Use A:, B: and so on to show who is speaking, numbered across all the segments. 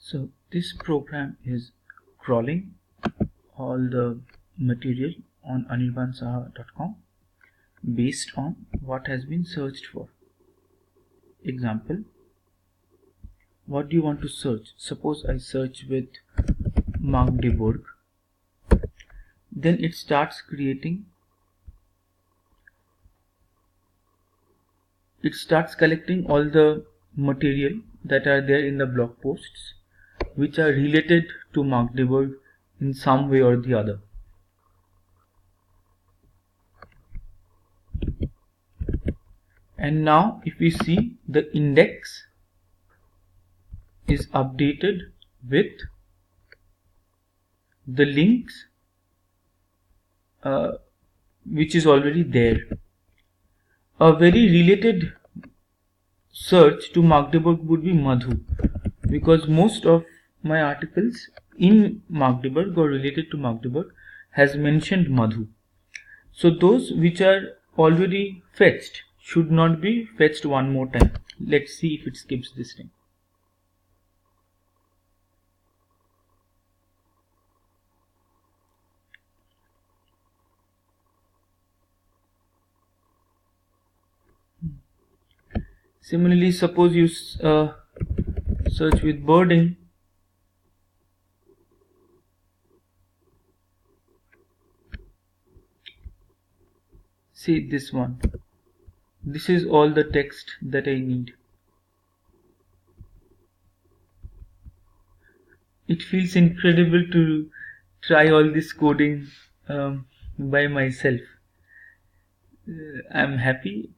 A: So this program is crawling all the material on anirbansaha.com based on what has been searched for. Example, what do you want to search? Suppose I search with Magdeburg. Then it starts collecting all the material that are there in the blog posts which are related to Magdeburg in some way or the other. And now if we see, the index is updated with the links which is already there. A very related search to Magdeburg would be Madhu, because most of my articles in Magdeburg or related to Magdeburg has mentioned Madhu. So those which are already fetched should not be fetched one more time. Let's see if it skips this thing. Similarly, suppose you search with birding. See this one. This is all the text that I need. It feels incredible to try all this coding by myself. I'm happy,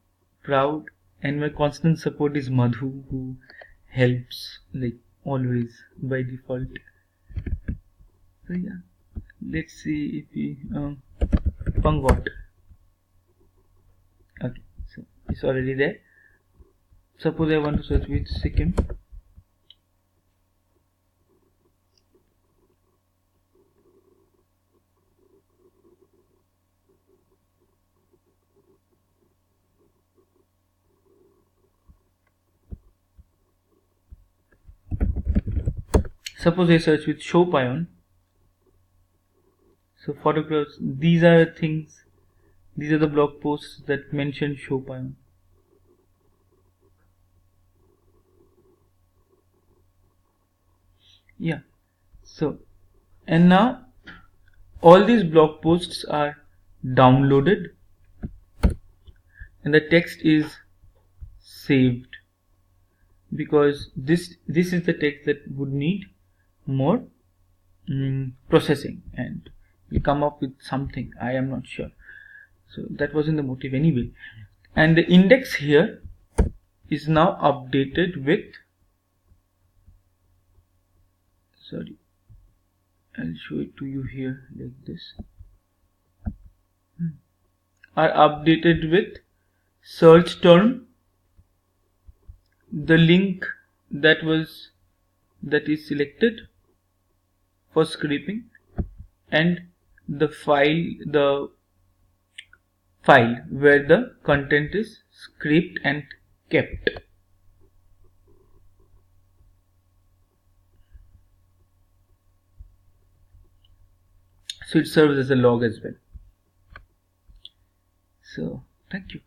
A: proud, and my constant support is Madhu, who helps like always by default. So yeah, let's see if we Pangot. Okay, so it's already there. Suppose I want to search with Sikkim. Suppose I search with Chopin. So photographs, these are things, these are the blog posts that mention Chopin. Yeah, so, and now all these blog posts are downloaded and the text is saved, because this is the text that would need more processing, and we come up with something, I am not sure. So that wasn't the motive anyway. And the index here is now updated with, sorry, I'll show it to you here like this, are updated with search term, the link that is selected for scraping, and the file where the content is scraped and kept. So it serves as a log as well. So thank you.